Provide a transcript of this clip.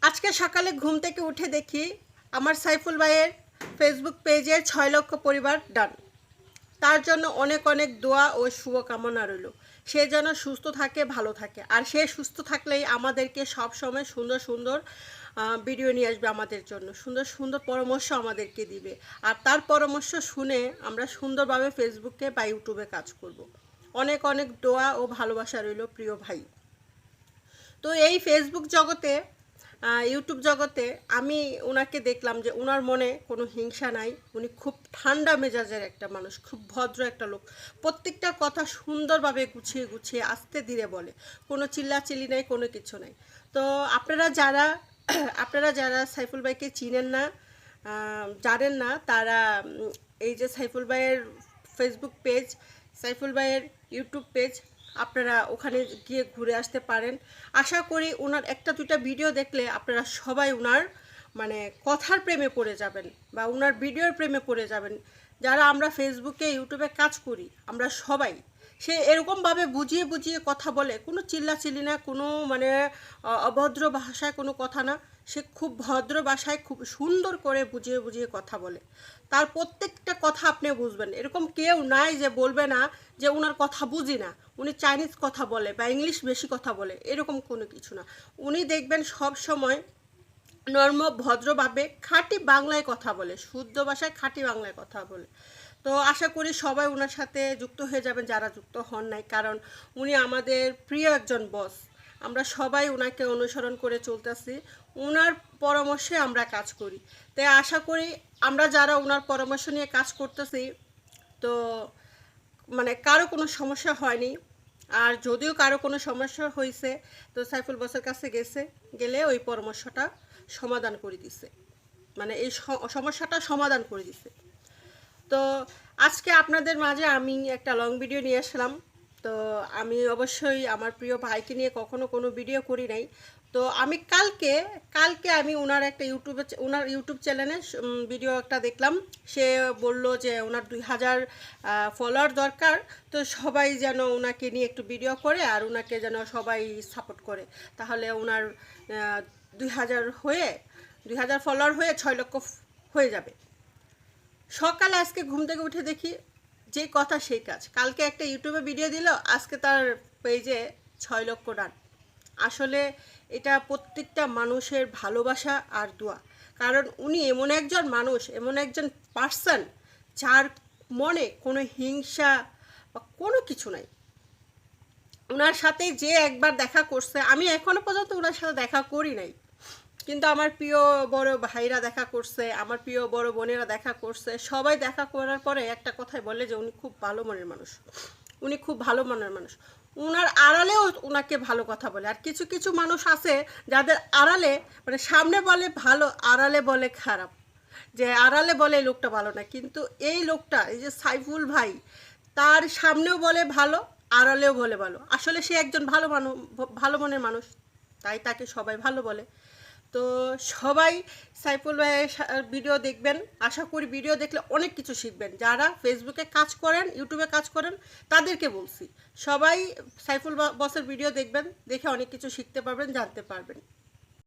আজকে সকালে ঘুম থেকে উঠে দেখি আমার সাইফুল ভাইয়ের ফেসবুক পেজের 6 লক্ষ পরিবার ডান। তার জন্য অনেক অনেক দোয়া ও শুভকামনা রইল। সে যেন সুস্থ থাকে, ভালো থাকে। আর সে সুস্থ থাকলেই আমাদেরকে সব সময় সুন্দর সুন্দর ভিডিও নিয়ে আসবে আমাদের জন্য, সুন্দর সুন্দর পরামর্শ আমাদেরকে দিবে। আর তার পরামর্শ শুনে আমরা সুন্দরভাবে ফেসবুকে বা ইউটিউবে কাজ করব। অনেক অনেক দোয়া ও ভালোবাসা রইল প্রিয় ভাই। তো এই ফেসবুক জগতে, ইউটিউব জগতে আমি ওনাকে দেখলাম যে ওনার মনে কোনো হিংসা নাই। উনি খুব ঠান্ডা মেজাজের একটা মানুষ, খুব ভদ্র একটা লোক। প্রত্যেকটা কথা সুন্দরভাবে গুছিয়ে গুছিয়ে আস্তে ধীরে বলে, কোনো চিল্লাচিল্লি নাই, কোনো কিছু নাই। তো আপনারা যারা সাইফুল ভাইকে চিনেন না, জানেন না, তারা এই যে সাইফুল ভাইয়ের ফেসবুক পেজ, সাইফুল ভাইয়ের ইউটিউব পেজ, আপনারা ওখানে গিয়ে ঘুরে আসতে পারেন। আশা করি ওনার একটা দুইটা ভিডিও দেখলে আপনারা সবাই ওনার মানে কথার প্রেমে পড়ে যাবেন বা ওনার ভিডিওর প্রেমে পড়ে যাবেন। যারা আমরা ফেসবুকে ইউটিউবে কাজ করি আমরা সবাই, সে এরকমভাবে বুঝিয়ে বুঝিয়ে কথা বলে, কোনো চিল্লাচিল্লি না, কোনো মানে অভদ্র ভাষায় কোনো কথা না। সে খুব ভদ্র ভাষায় খুব সুন্দর করে বুঝিয়ে বুঝিয়ে কথা বলে। তার প্রত্যেকটা কথা আপনি বুঝবেন। এরকম কেউ নাই যে বলবে না যে ওনার কথা বুঝি না, উনি চাইনিজ কথা বলে বা ইংলিশ বেশি কথা বলে, এরকম কোনো কিছু না। উনি দেখবেন সব সময় নর্ম ভদ্রভাবে খাঁটি বাংলায় কথা বলে, শুদ্ধ ভাষায় খাঁটি বাংলায় কথা বলে। তো আশা করি সবাই ওনার সাথে যুক্ত হয়ে যাবেন যারা যুক্ত হন নাই, কারণ উনি আমাদের প্রিয় একজন বস। আমরা সবাই ওনাকে অনুসরণ করে চলতেছি, ওনার পরামর্শে আমরা কাজ করি। তাই আশা করি আমরা যারা ওনার পরামর্শ নিয়ে কাজ করতেছি, তো মানে কারো কোনো সমস্যা হয়নি। আর যদিও কারো কোনো সমস্যা হয়েছে, তো সাইফুল বসের কাছে গেলে ওই পরামর্শটা সমাধান করে দিছে, মানে এই সমস্যাটা সমাধান করে দিছে। তো আজকে আপনাদের মাঝে আমি একটা লং ভিডিও নিয়ে আসলাম। তো আমি অবশ্যই আমার প্রিয় ভাইকে নিয়ে কখনো কোনো ভিডিও করি নাই। তো আমি কালকে আমি ওনার একটা ওনার ইউটিউব চ্যানেলে ভিডিও একটা দেখলাম। সে বলল যে ওনার 2000 ফলোয়ার দরকার, তো সবাই যেন ওনাকে নিয়ে একটু ভিডিও করে আর ওনাকে যেন সবাই সাপোর্ট করে, তাহলে ওনার 2000 ফলোয়ার হয়ে 6 লক্ষ হয়ে যাবে। সকালে আজকে ঘুম থেকে উঠে দেখি যে কথা সেই কাজ। কালকে একটা ইউটিউবে ভিডিও দিল, আজকে তার পেজে 6 লক্ষ ডান। আসলে এটা প্রত্যেকটা মানুষের ভালোবাসা আর দোয়া। কারণ উনি এমন একজন মানুষ, এমন একজন পার্সন যার মনে কোনো হিংসা বা কোনো কিছু নাই। ওনার সাথে যে একবার দেখা করছে, আমি এখনো পর্যন্ত ওনার সাথে দেখা করি নাই, কিন্তু আমার প্রিয় বড় ভাইরা দেখা করছে, আমার প্রিয় বড় বোনেরা দেখা করছে। সবাই দেখা করার পরে একটা কথাই বলে যে উনি খুব ভালো মনের মানুষ, উনি খুব ভালো মনের মানুষ। ওনার আড়ালেও ওনাকে ভালো কথা বলে। আর কিছু কিছু মানুষ আছে যাদের আড়ালে মানে সামনে বলে ভালো, আড়ালে বলে খারাপ, যে আড়ালে বলে এই লোকটা ভালো না। কিন্তু এই লোকটা, এই যে সাইফুল ভাই, তার সামনেও বলে ভালো, আড়ালেও বলে ভালো। আসলে সে একজন ভালো মনের মানুষ, তাই তাকে সবাই ভালো বলে। তো সবাই সাইফুল ভাইয়ের ভিডিও দেখবেন। আশা করি ভিডিও দেখলে অনেক কিছু শিখবেন। যারা ফেসবুকে কাজ করেন, ইউটিউবে কাজ করেন, তাদেরকে বলছি সবাই সাইফুল বসের ভিডিও দেখবেন, দেখে অনেক কিছু শিখতে পারবেন, জানতে পারবেন।